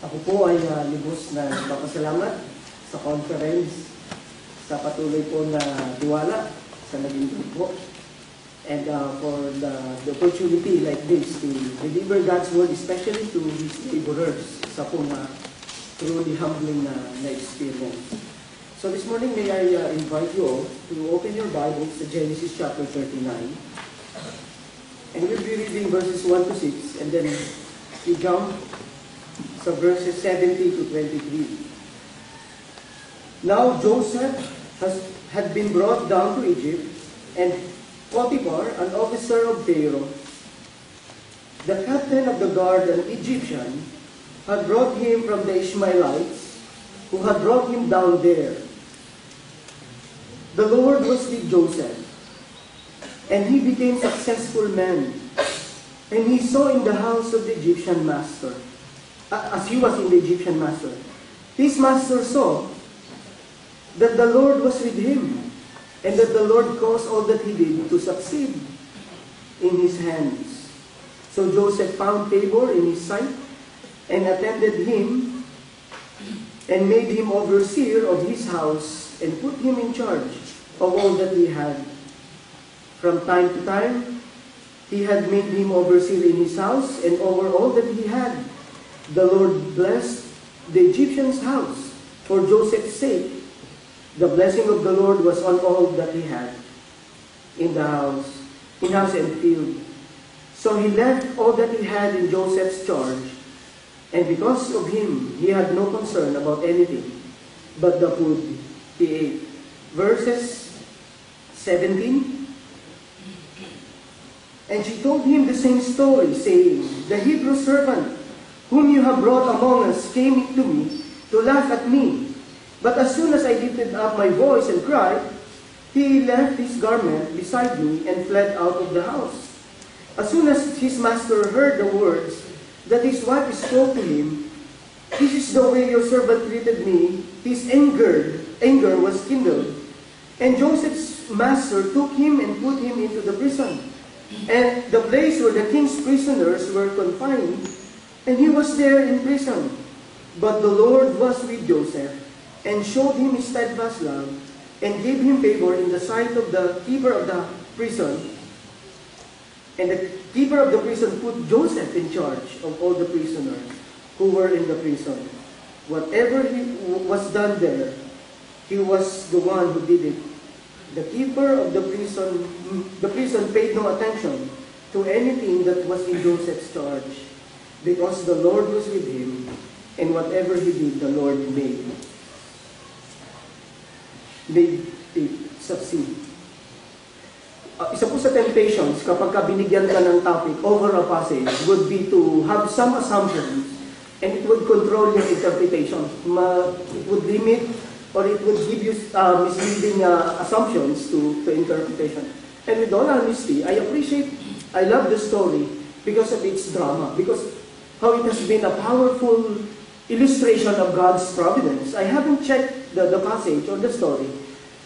Ako po ay lubos na nagpapasalamat sa conference, sa patuloy po na tiwala sa naging grupo, and for the opportunity like this to deliver God's word, especially to His laborers, sa po na truly humbling na experience. So this morning, may I invite you all to open your Bibles to Genesis chapter 39. And we'll be reading verses 1 to 6, and then we jump sa verses 70 to 23. Now Joseph had been brought down to Egypt, and Potiphar, an officer of Pharaoh, the captain of the guard, an Egyptian, had brought him from the Ishmaelites, who had brought him down there. The Lord was with Joseph, and he became successful man, and he saw in the house of the Egyptian master, as he was in the Egyptian master. His master saw that the Lord was with him, and that the Lord caused all that he did to succeed in his hands. So Joseph found favor in his sight, and attended him, and made him overseer of his house, and put him in charge of all that he had. From time to time, he had made him overseer in his house, and over all that he had. The Lord blessed the Egyptian's house for Joseph's sake. The blessing of the Lord was on all that he had in house and field. So he left all that he had in Joseph's charge, and because of him, he had no concern about anything but the food he ate. Verses 17. And she told him the same story, saying, The Hebrew servant whom you have brought among us came to me to laugh at me. But as soon as I lifted up my voice and cried, he left his garment beside me and fled out of the house. As soon as his master heard the words that his wife spoke to him, This is the way your servant treated me, his anger was kindled. And Joseph's master took him and put him into the prison, and the place where the king's prisoners were confined, and he was there in prison. But the Lord was with Joseph, and showed him his steadfast love, and gave him favor in the sight of the keeper of the prison. And the keeper of the prison put Joseph in charge of all the prisoners who were in the prison. Whatever was done there, he was the one who did it. The keeper of the prison paid no attention to anything that was in Joseph's charge, because the Lord was with him, and whatever he did, the Lord made it succeed. Isa po sa temptations, kapag binigyan ka ng topic over a passage, would be to have some assumptions, and it would control your interpretation. It would limit, or it would give you misleading assumptions to interpretation. And with all honesty, I love the story because of its drama, because how it has been a powerful illustration of God's providence. I haven't checked the passage or the story,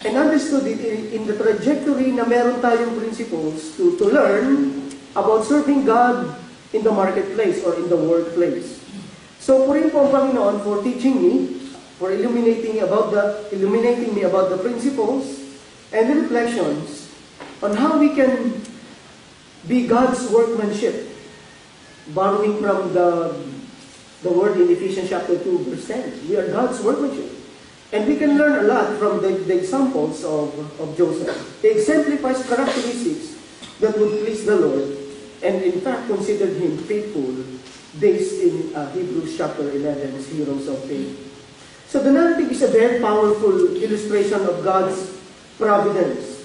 and understood it in the trajectory na meron tayong principles to learn about serving God in the marketplace or in the workplace. So, purihin po ang Panginoon for teaching me, for illuminating me about the principles and the reflections on how we can be God's workmanship, borrowing from the word in Ephesians chapter 2, verse 10. We are God's workmanship. And we can learn a lot from the examples of Joseph. He exemplifies characteristics that would please the Lord, and in fact considered him faithful, based in Hebrews chapter 11's heroes of faith. So the narrative is a very powerful illustration of God's providence.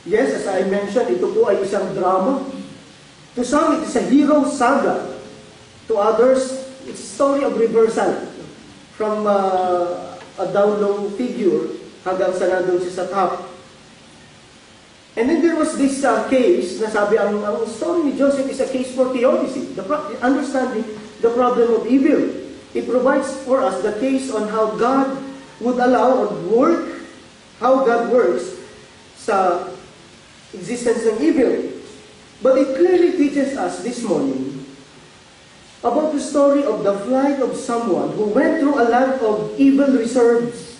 Yes, as I mentioned, ito po ay isang drama. To some, it is a hero saga. To others, it's a story of reversal. From a down low figure hanggang sa nandun siya sa top. And then there was this case na sabi, ang story ni Joseph is a case for theodicy, understanding the problem of evil. It provides for us the case on how God would allow or work, how God works sa existence ng evil. But it clearly teaches us this morning about about the story of the flight of someone who went through a life of evil reserves.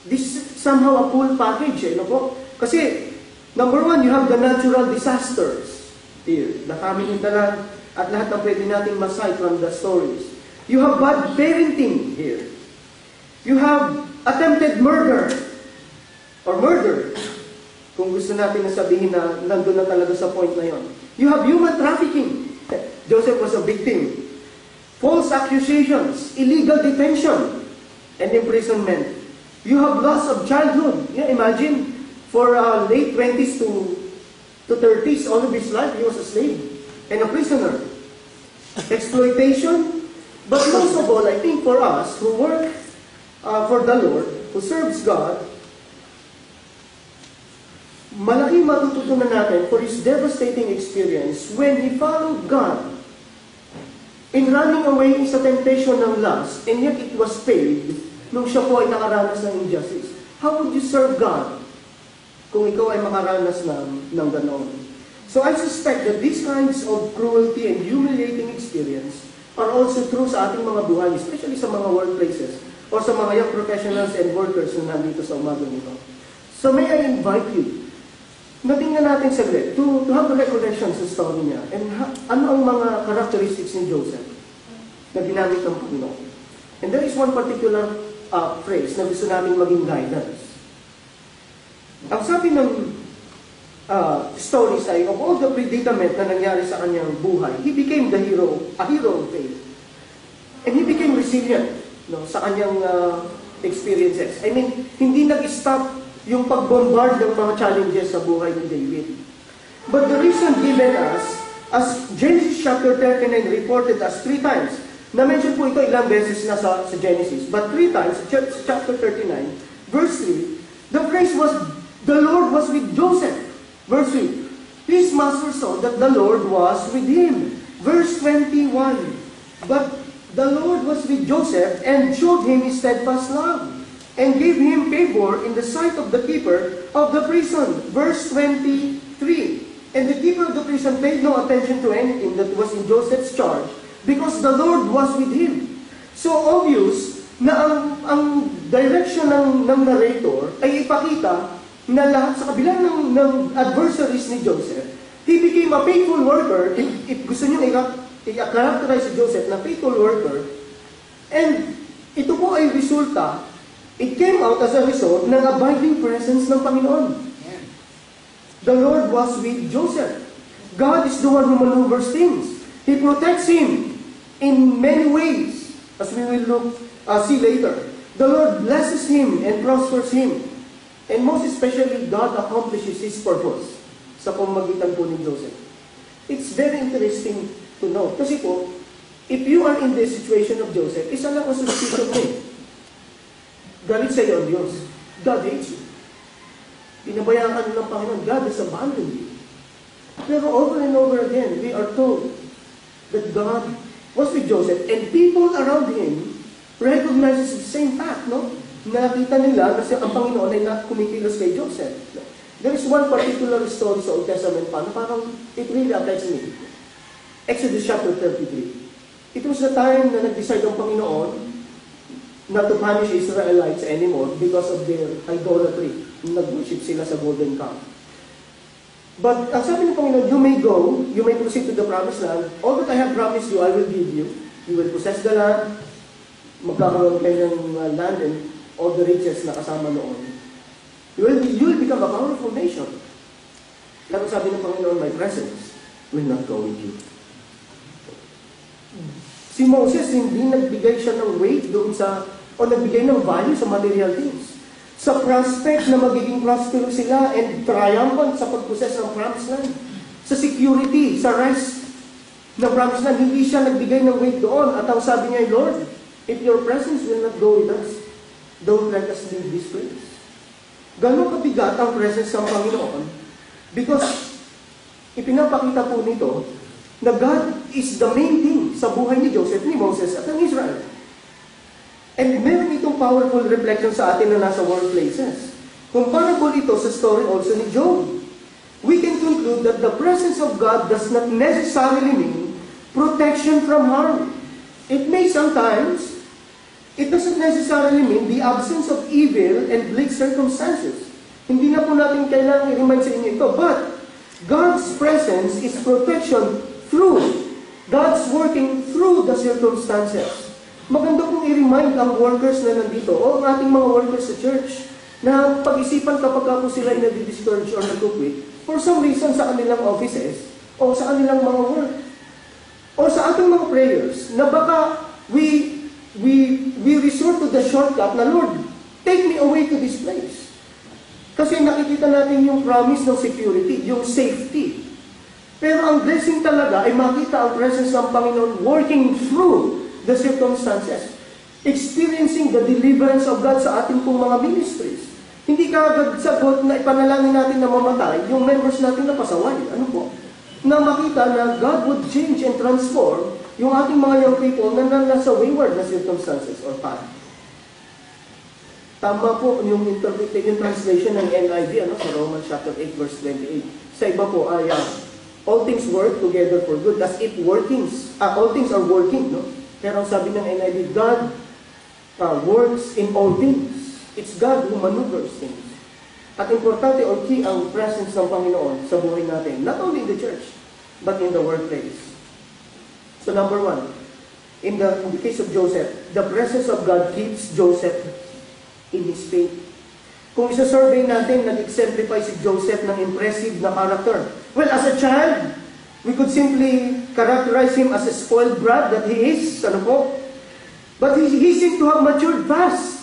This is somehow a full package, no po? Kasi, number one, you have the natural disasters here, the coming in the land, at lahat ng pwede nating masay from the stories. You have bad parenting here. You have attempted murder, or murder, kung gusto natin na sabihin na nandun na talaga sa point na yon. You have human trafficking. Joseph was a victim. False accusations, illegal detention, and imprisonment. You have loss of childhood. Yeah, imagine, for late 20s to 30s, all of his life, he was a slave and a prisoner. Exploitation. But most of all, I think for us who work for the Lord, who serves God, malaking matututunan natin for his devastating experience when he followed God in running away sa temptation ng lust, and yet it was paid nung siya po ay nakaranas ng injustice. How would you serve God kung ikaw ay makaranas ng ganon? So I suspect that these kinds of cruelty and humiliating experience are also true sa ating mga buhay, especially sa mga workplaces or sa mga young professionals and workers na nandito sa umaga nito. So may I invite you na tingnan natin saglit to have a recollection sa story niya and ano ang mga characteristics ni Joseph na ginamit ng Panginoon. And there is one particular phrase na gusto namin maging guidance. Ang sabi ng stories ay, of all the predicament na nangyari sa kanyang buhay, he became a hero of faith. And he became resilient, no, sa kanyang experiences. I mean, hindi nag-stop yung pag-bombard ng mga challenges sa buhay ni David. But the reason given us, as Genesis chapter 39 reported us 3 times, na-mention po ito ilang beses na sa Genesis, but 3 times, chapter 39, verse 3, the phrase was, the Lord was with Joseph. Verse 3, his master saw that the Lord was with him. Verse 21, but the Lord was with Joseph and showed him his steadfast love, and gave him favor in the sight of the keeper of the prison. Verse 23, and the keeper of the prison paid no attention to anything that was in Joseph's charge, because the Lord was with him. So obvious na ang direction ng narrator ay ipakita na lahat sa kabila ng adversaries ni Joseph, he became a faithful worker. If gusto nyo i-characterize si Joseph na faithful worker, and ito po ay resulta, it came out as a result ng abiding presence ng Panginoon. The Lord was with Joseph. God is the one who maneuvers things. He protects him in many ways, as we will see later. The Lord blesses him and prospers him. And most especially, God accomplishes His purpose sa pamamagitan po ni Joseph. It's very interesting to know. Kasi po, if you are in the situation of Joseph, isa lang ang suspicion mo. Galit sa iyo ang Diyos. God hates you. Pinabayaan ka ng Panginoon. God has abandoned you. Pero over and over again, we are told that God was with Joseph and people around him recognizes the same fact, no? Nakita nila na ang Panginoon ay kumikilos kay Joseph. There is one particular story sa Old Testament pa na parang it really affects me. Exodus chapter 33. It was the time na nag-decide ang Panginoon not to punish Israelites anymore because of their idolatry. Nag-worship sila sa golden calf. But ang sabi ng Panginoon, you may go, you may proceed to the promised land. All that I have promised you, I will give you. You will possess the land, magkakaroon kayo ng land and all the riches na kasama noon. You will become a powerful nation. Pero sabi ng Panginoon, my presence will not go with you. Si Moses, hindi nagbigay siya ng weight doon o nagbigay ng value sa material things. Sa prospect na magiging prosperous sila and triumphant sa pag-possess ng promised land. Sa security, sa rest ng promised land, hindi siya nagbigay ng weight doon. At ang sabi niya, Lord, if your presence will not go with us, don't let us leave this place. Ganon kabigat ang presence ng Panginoon because ipinapakita po nito na God is the main thing sa buhay ni Joseph, ni Moses at ng Israel. And meron itong powerful reflection sa atin na nasa workplaces. Comparable ito sa story also ni Job. We can conclude that the presence of God does not necessarily mean protection from harm. It may sometimes, it doesn't necessarily mean the absence of evil and bleak circumstances. Hindi na po natin kailangan i-remind sa inyo ito. But, God's presence is protection through, God's working through the circumstances. Maganda pong i-remind ang workers na nandito, o ang ating mga workers sa church, na pag-isipan kapag po sila ay nadi-discourage or nag-quit, for some reason sa kanilang offices, o sa kanilang mga work, o sa ating mga prayers, na baka we resort to the shortcut na, Lord, take me away to this place. Kasi nakikita natin yung promise ng security, yung safety. Pero ang blessing talaga ay makita ang presence ng Panginoon working through the circumstances. Experiencing the deliverance of God sa ating pong mga ministries. Hindi kaagad sagot na ipanalangin natin na mamatay yung members natin na pasaway. Ano po? Na makita na God would change and transform yung ating mga young people na nasa wayward na circumstances or path. Tama po yung interpretation, yung translation ng NIV sa Romans chapter 8 verse 28. Sa iba po ay all things work together for good. As if all things are working, no? Pero sabi ng NIV, God works in all things. It's God who maneuvers things. At importante or key ang presence ng Panginoon sa buhay natin. Not only in the church, but in the workplace. So number one, in the case of Joseph, the presence of God keeps Joseph in his faith. Kung isa-survey natin, nag-exemplify si Joseph ng impressive na character. Well, as a child, we could simply characterize him as a spoiled brat that he is. Ano po? But he seemed to have matured fast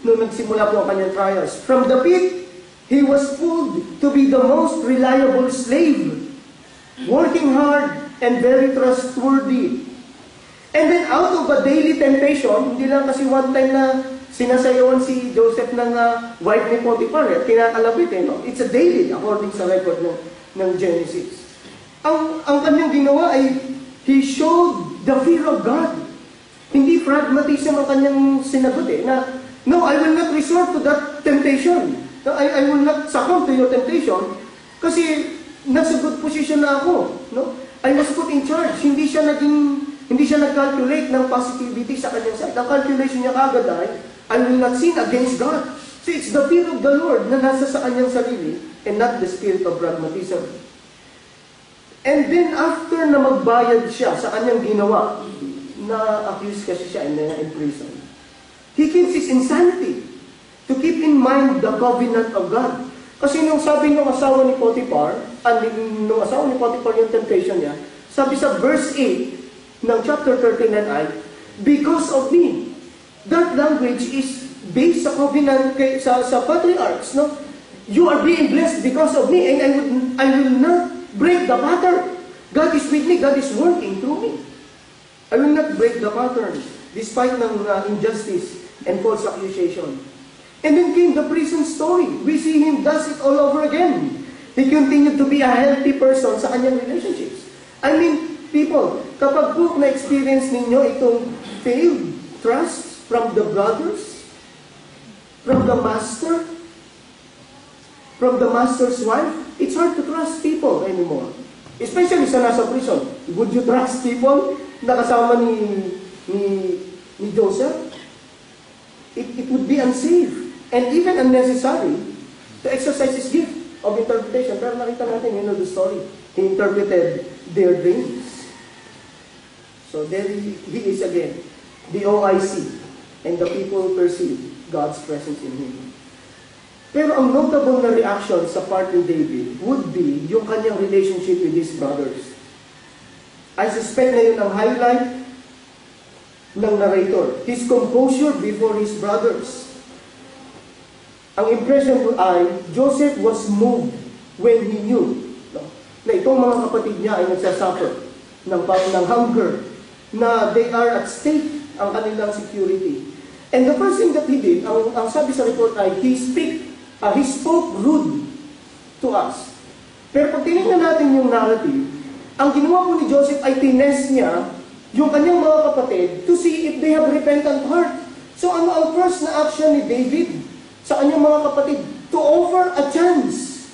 nung nagsimula po ang kanyang trials. From the pit, he was pulled to be the most reliable slave, working hard and very trustworthy. And then out of a daily temptation, hindi lang kasi one time na sinasayawan si Joseph ng wife ni Potiphar, kinakalapit no? It's a daily, according sa record ng Genesis. Ang kanyang ginawa ay, he showed the fear of God. Hindi pragmatism ang kanyang sinagot na, no, I will not resort to that temptation. No, I will not succumb to your temptation kasi nasa good position na ako. No? I was put in charge. Hindi siya nag-calculate ng positivity sa kanyang side. Ang calculation niya kagad ay, I will not sin against God. So it's the fear of the Lord na nasa sa kanyang sarili and not the spirit of pragmatism. And then after na magbayad siya sa kanyang ginawa, na-accuse kasi siya and in prison, he keeps his insanity to keep in mind the covenant of God. Kasi nung sabi ng asawa ni Potiphar, yung temptation niya, sabi sa verse 8 ng chapter 39 ay, because of me. That language is based sa covenant sa patriarchs. No? You are being blessed because of me and I will not break the pattern. God is with me. God is working through me. I will not break the pattern despite ng injustice and false accusation. And then came the prison story. We see him does it all over again. He continued to be a healthy person sa kanyang relationships. I mean, people, kapag po na-experience ninyo itong failed trust from the brothers, from the master, from the master's wife, it's hard to trust people anymore. Especially sa nasa prison. Would you trust people na kasama ni Joseph? It would be unsafe and even unnecessary to exercise his gift of interpretation. Pero nakita natin, you know the story. He interpreted their dreams. So there he is again, the OIC, and the people perceive God's presence in him. Pero ang notable na reaction sa part ni David would be yung kanyang relationship with his brothers. I suspect na yun ang highlight ng narrator. His composure before his brothers. Ang impression ko ay, Joseph was moved when he knew na itong mga kapatid niya ay nagsasuffer ng hunger, na they are at stake ang kanilang security. And the first thing that he did, ang sabi sa report ay, he spoke rude to us. Pero pag tinignan natin yung narrative, ang ginawa po ni Joseph ay tinest niya yung kanyang mga kapatid to see if they have repentant heart. So ano ang first na action ni David sa kanyang mga kapatid? To offer a chance.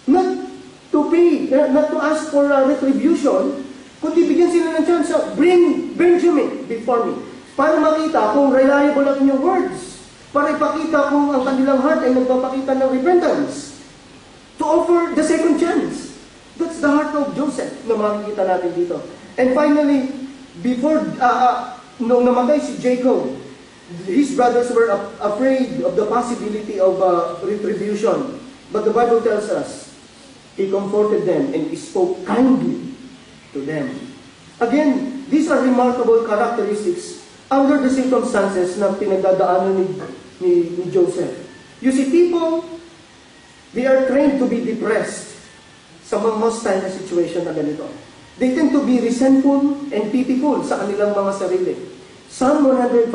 Not to pay, not to ask for a retribution, Kundi bigyan sila ng chance, bring Benjamin before me. Para makita kung reliable ang inyong words. Para ipakita kung ang kanilang heart ay nagpapakita ng repentance. To offer the second chance. That's the heart of Joseph na makikita natin dito. And finally, before, nung namatay si Jacob, his brothers were afraid of the possibility of retribution. But the Bible tells us, he comforted them and he spoke kindly to them. Again, these are remarkable characteristics under the circumstances na pinagdadaanan ni Joseph. You see, people, they are trained to be depressed sa mga hostile na situation na ganito. They tend to be resentful and pitiful sa kanilang mga sarili. Psalm 105,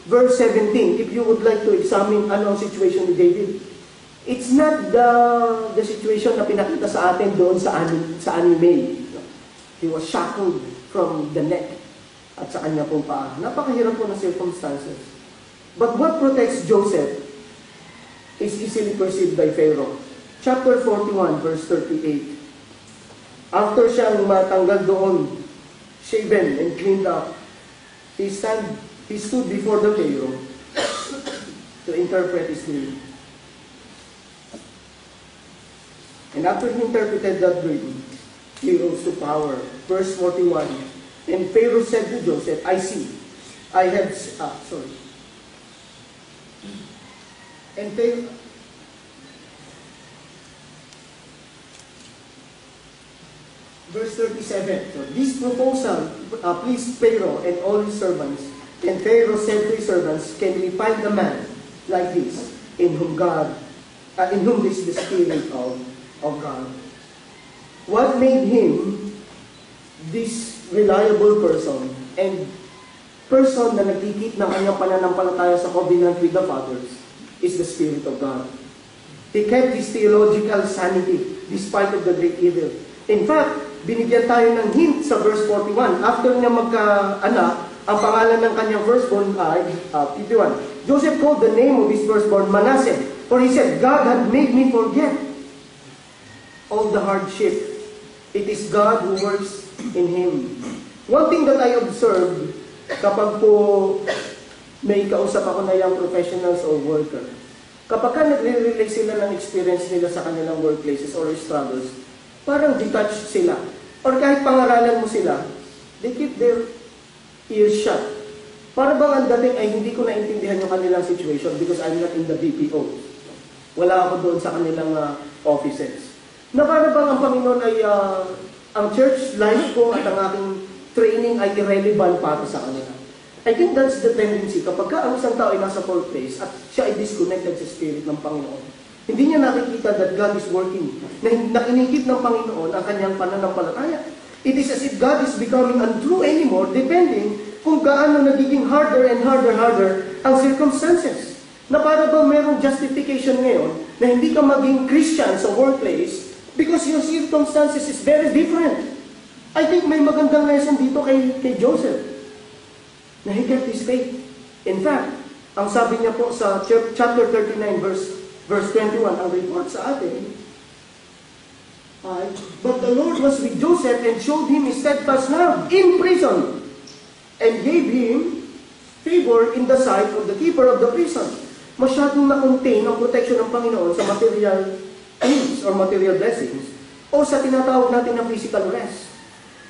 verse 17, if you would like to examine ano ang situation ni David, it's not the situation na pinakita sa atin doon sa anime. He was shackled from the neck at sa kanya pong paa. Napakahirap po ng circumstances. But what protects Joseph is easily perceived by Pharaoh. Chapter 41, verse 38. After siyang matanggal doon, shaven and cleaned up, he stood before the Pharaoh to interpret his dream. And after he interpreted that dream, he rose to power. Verse 41. And Pharaoh said to Joseph, And Pharaoh, verse 37. So this proposal pleased Pharaoh and all his servants. And Pharaoh said to his servants, can we find a man like this in whom is the Spirit of God? What made him this reliable person and person na nagkikip ng kanyang pananampalataya sa covenant with the fathers is the Spirit of God. He kept his theological sanity despite of the great evil. In fact, binigyan tayo ng hint sa verse 41. After niya magka-anak, ang pangalan ng kanyang firstborn ay 51. Joseph called the name of his firstborn Manasseh, for he said, God had made me forget all the hardship. It is God who works in him. One thing that I observed kapag po may kausap ako na young professionals or worker, kapag ka nagre-relay sila ng experience nila sa kanilang workplaces or struggles, parang detached sila. Or kahit pangaralan mo sila, they keep their ears shut. Para bang ang dating ay hindi ko naintindihan yung kanilang situation because I'm not in the BPO. Wala ako doon sa kanilang offices. Na para bang ang Panginoon ay ang church life ko at ang aking training ay irrelevant para sa kanila. I think that's the tendency. Kapag ang isang tao ay nasa workplace at siya ay disconnected sa Spirit ng Panginoon, hindi niya nakikita that God is working, na inikip ng Panginoon ang kanyang pananampalataya. It is as if God is becoming untrue anymore, depending kung gaano nagiging harder and harder ang circumstances. Na para ba mayroong justification ngayon na hindi ka maging Christian sa workplace because your circumstances is very different. I think may magandang lesson dito kay Joseph, na he kept his faith. In fact, ang sabi niya po sa chapter 39, verse 21, ang report sa atin, but the Lord was with Joseph and showed him his steadfast love in prison and gave him favor in the sight of the keeper of the prison. Masyadong na-contain ang protection ng Panginoon sa material things or material blessings o sa tinatawag natin na physical rest.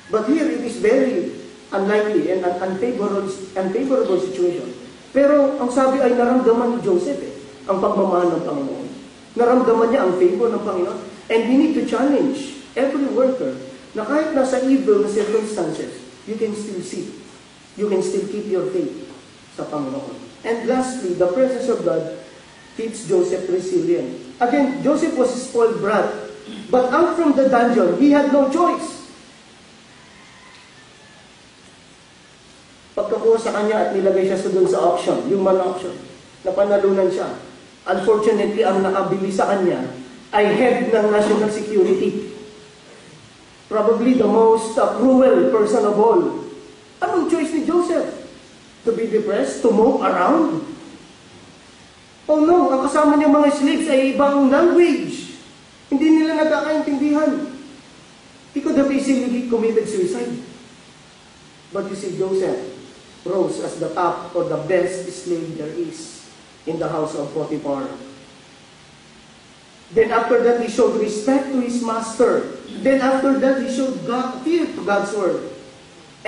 But here it is very unlikely and unfavorable situation. Pero ang sabi ay naramdaman ni Joseph ang pagmamahal ng Panginoon. Naramdaman niya ang favor ng Panginoon. And we need to challenge every worker na kahit nasa evil na circumstances, you can still see. You can still keep your faith sa Panginoon. And lastly, the presence of God keeps Joseph resilient. Again, Joseph was a spoiled brat. But out from the dungeon, he had no choice. Pagkakuha sa kanya at nilagay siya doon sa auction, human auction, napanalunan siya. Unfortunately, ang nakabili sa kanya ay head ng national security. Probably the most cruel person of all. Anong choice ni Joseph? To be depressed? To mope around? Oh no, ang kasama niya mga slaves ay ibang language. Hindi nila nagkakaintindihan. He could have easily committed suicide. But you see, Joseph rose as the top or the best slave there is in the house of Potiphar. Then after that, he showed respect to his master. Then after that, he showed fear to God's word.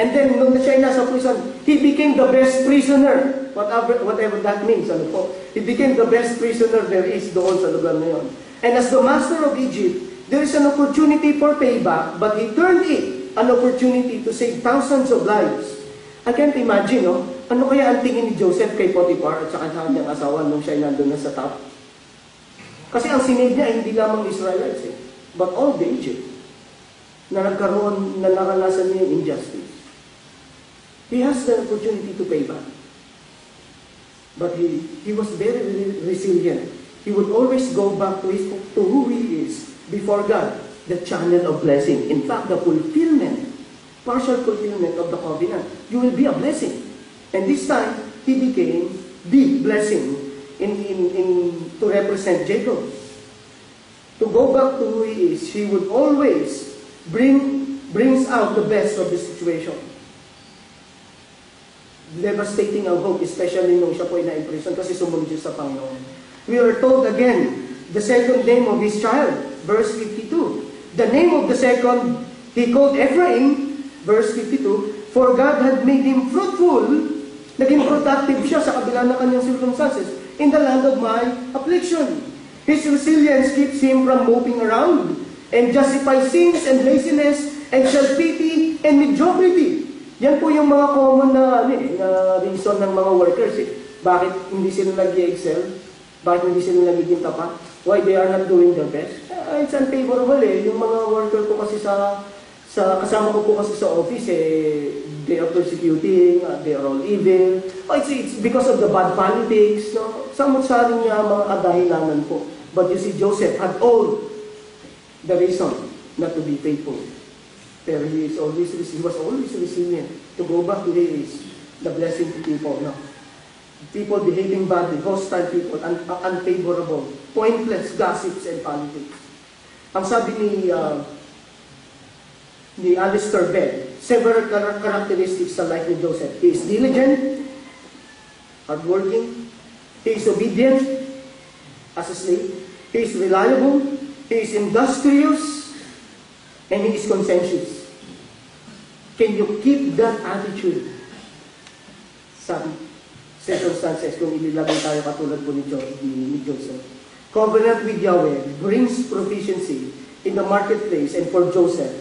And then, nung siya ay nasa prison, he became the best prisoner. Whatever that means. Ano po? He became the best prisoner there is doon sa lugar na yun. And as the master of Egypt, there is an opportunity for payback, but he turned it an opportunity to save thousands of lives. I can't imagine, no? Ano kaya ang tingin ni Joseph kay Potiphar at saka sa kanyang asawa nung siya ay nandun na sa top? Kasi ang sinave niya ay hindi lamang Israelites, but all the Egypt na nagkaroon, na naranasan niya yung injustice. He has the opportunity to pay back. But he was very resilient. He would always go back to who he is before God, the channel of blessing. In fact, the fulfillment, partial fulfillment of the covenant. You will be a blessing. And this time, he became the blessing to represent Jacob. To go back to who he is, he would always brings out the best of the situation. Devastating ang hope, especially nung siya po ay na-imprison kasi sumunod siya sa Panginoon. We are told again, the second name of his child, verse 52. The name of the second, he called Ephraim, verse 52, for God had made him fruitful, naging productive siya sa kabila ng kanyang circumstances, in the land of my affliction. His resilience keeps him from moping around, and justifies sins and laziness, and self-pity and mediocrity. Yan po yung mga common na reason ng mga workers. Bakit hindi sila nag-excel? Bakit hindi sila nagiging tapat? Why they are not doing their best? It's unfavorable Yung mga worker ko kasi sa kasama ko po kasi sa office, they are persecuting, they are all evil. It's because of the bad politics. No? Samot-saring mga kadahilanan po. But you see, Joseph had all the reason not to be faithful. Pero he was always resilient to go back to his, the blessing to people. No? People behaving badly, hostile people, unfavorable, pointless gossips and politics. Ang sabi ni Alistair Bell, several characteristics sa life ni Joseph. He is diligent, hardworking, he is obedient as a slave, he is reliable, he is industrious, and he is conscientious. Can you keep that attitude sa circumstances kung ililagay tayo katulad po ni Joseph? Covenant with Yahweh brings proficiency in the marketplace, and for Joseph,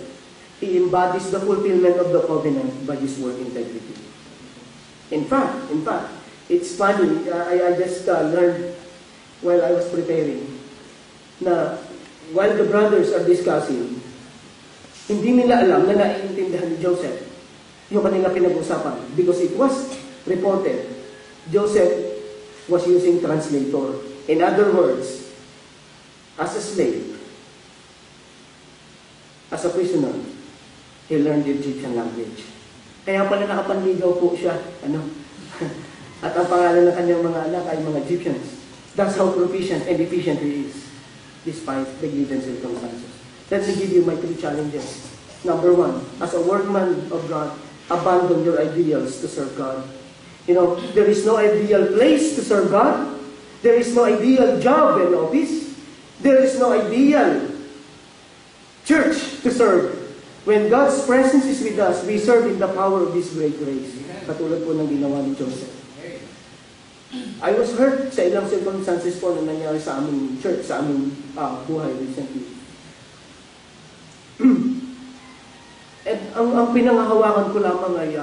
he embodies the fulfillment of the covenant by his work integrity. In fact, it's funny, I just learned while I was preparing na while the brothers are discussing, hindi nila alam na naiintindihan ni Joseph yung kanila pinag-usapan because it was reported Joseph was using translator. In other words, as a slave, as a prisoner, he learned the Egyptian language. Kaya pala nakapanligaw po siya. At ang pangalan ng kanyang mga anak ay mga Egyptians. That's how proficient and efficient he is, despite the given circumstances. Let me give you my 3 challenges. Number 1, as a workman of God, abandon your ideals to serve God. There is no ideal place to serve God. There is no ideal job and office. There is no ideal church to serve. When God's presence is with us, we serve in the power of His great grace. Katulad po ng ginawa ni Joseph. I was hurt sa ilang circumstances po na nangyari sa aming church, sa aming buhay recently. At ang pinangahawakan ko lamang ay,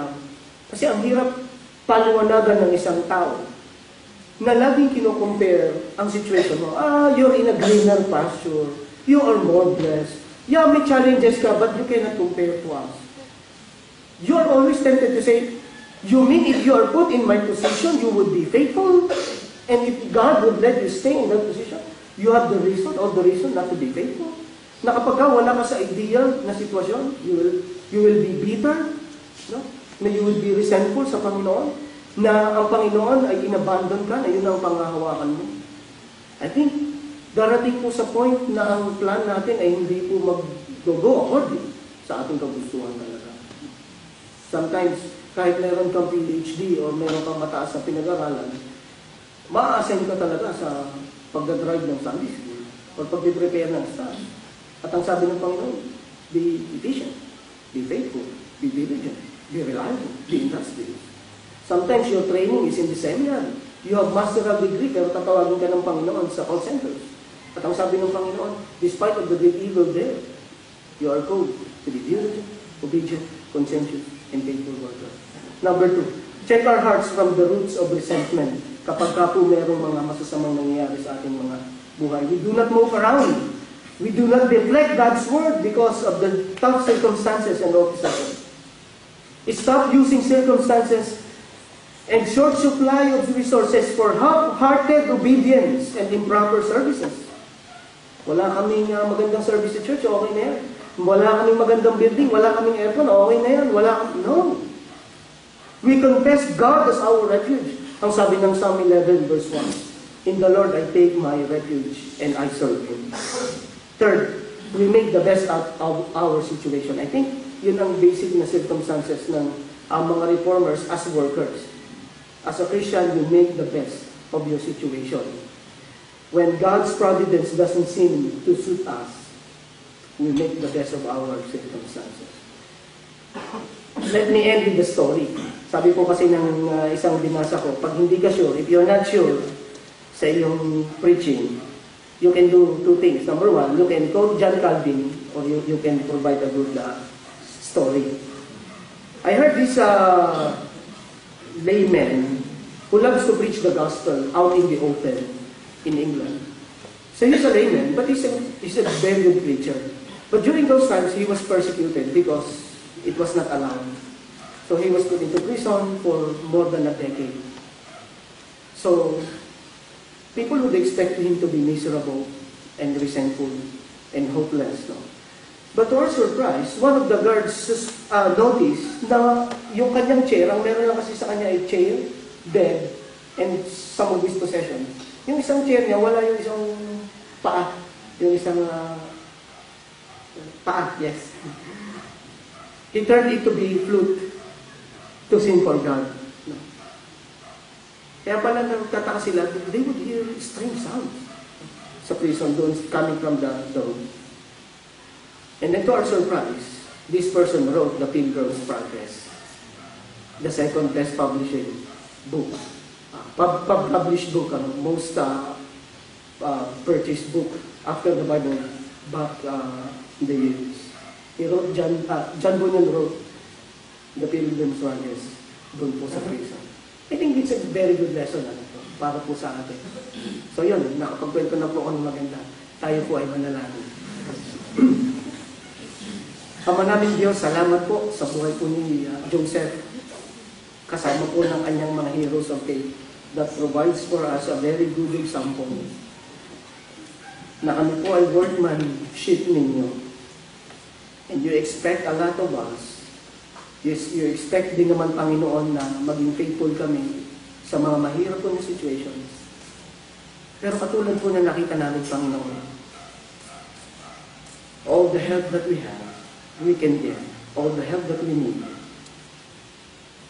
kasi ang hirap paliwanagan ng isang tao na laging kino-compare ang situation mo. You're in a greener pasture. You are more blessed. Yeah, may challenges ka, but you cannot compare to us. You are always tempted to say, you mean if you are put in my position, you would be faithful? And if God would let you stay in that position, you have the reason, all the reason not to be faithful? Na kapag wala ka sa ideal na sitwasyon, you will be bitter, no? Na you will be resentful sa Panginoon, na ang Panginoon ay inabandon ka, na yun ang panghahawakan mo. I think, darating po sa point na ang plan natin ay hindi po mag-go according sa ating kagustuhan talaga. Sometimes, kahit meron kang PhD or meron kang mataas na pinag-aralan, ma-assign ka talaga sa pagdadrive ng Sunday school or pag-prepare ng staff. At ang sabi ng Panginoon, be efficient, be faithful, be diligent, be reliable, be industrious. Sometimes your training is in the seminary. You have masteral degree, pero tatawagin ka ng Panginoon sa call centers. At ang sabi ng Panginoon, despite of the great evil there, you are called to be diligent, obedient, conscientious, and faithful worker. Number 2, check our hearts from the roots of resentment. Kapag ka po merong mga masasamang nangyayari sa ating mga buhay, we do not move around. We do not deflect God's word because of the tough circumstances and obstacles. Stop using circumstances and short supply of resources for half-hearted obedience and improper services. Wala kaming magandang service sa church, okay na yan. Wala kaming magandang building, wala kaming aircon, okay na yan. No. We confess God as our refuge. Ang sabi ng Psalm 11 verse 1, in the Lord I take my refuge and I serve Him. Third, we make the best out of our situation. I think yun ang basic na circumstances ng mga reformers as workers. As a Christian, you make the best of your situation. When God's providence doesn't seem to suit us, we make the best of our circumstances. Let me end with the story. Sabi po kasi ng isang binasa ko, pag hindi ka sure, if you're not sure sa iyong preaching, you can do two things. Number one, you can quote John Calvin, or you can provide a good story. I heard this layman who loves to preach the gospel out in the open in England. So he's a layman, but he's a very good preacher. But during those times, he was persecuted because it was not allowed. So he was put into prison for more than a decade. So people would expect him to be miserable and resentful and hopeless. No? But to our surprise, one of the guards noticed na yung kanyang chair, ang meron lang kasi sa kanya ay chair, bed, and some of his possessions. Yung isang chair niya, wala yung isang paa. Yung isang paa, yes. He turned it to be flute to sing for God. No. Kaya pala nagtataka sila, they would hear strange sounds sa prison doon coming from the room. And then to our surprise, this person wrote The Pilgrim's Progress, the second best publishing book. Published book, most purchased book after the Bible back in the years. He wrote, John Bunyan wrote The Pilgrim's Progress doon po sa prison. I think it's a very good lesson para po sa atin. So yun, nakapagkwento na po ako ng maganda. Tayo po ay manalangin. Ama namin Diyos, salamat po sa buhay po ni Joseph. Kasama po ng kanyang mga heroes of faith that provides for us a very good example na kami po ay workmanship ninyo. And you expect a lot of us. Yes, you expect din naman, Panginoon, na maging faithful kami sa mga mahirap po na situations. Pero katulad po na nakita namin, Panginoon, all the help that we have, we can get. All the help that we need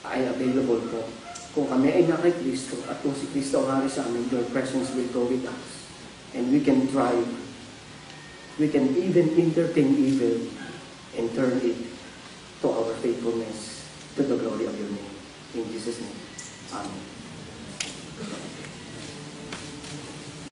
ay available po. Kung kami ay na kay Kristo, at kung si Kristo ang hari sa amin, your presence will go with us. And we can thrive. We can even entertain evil and turn it to our faithfulness, to the glory of your name. In Jesus' name. Amen.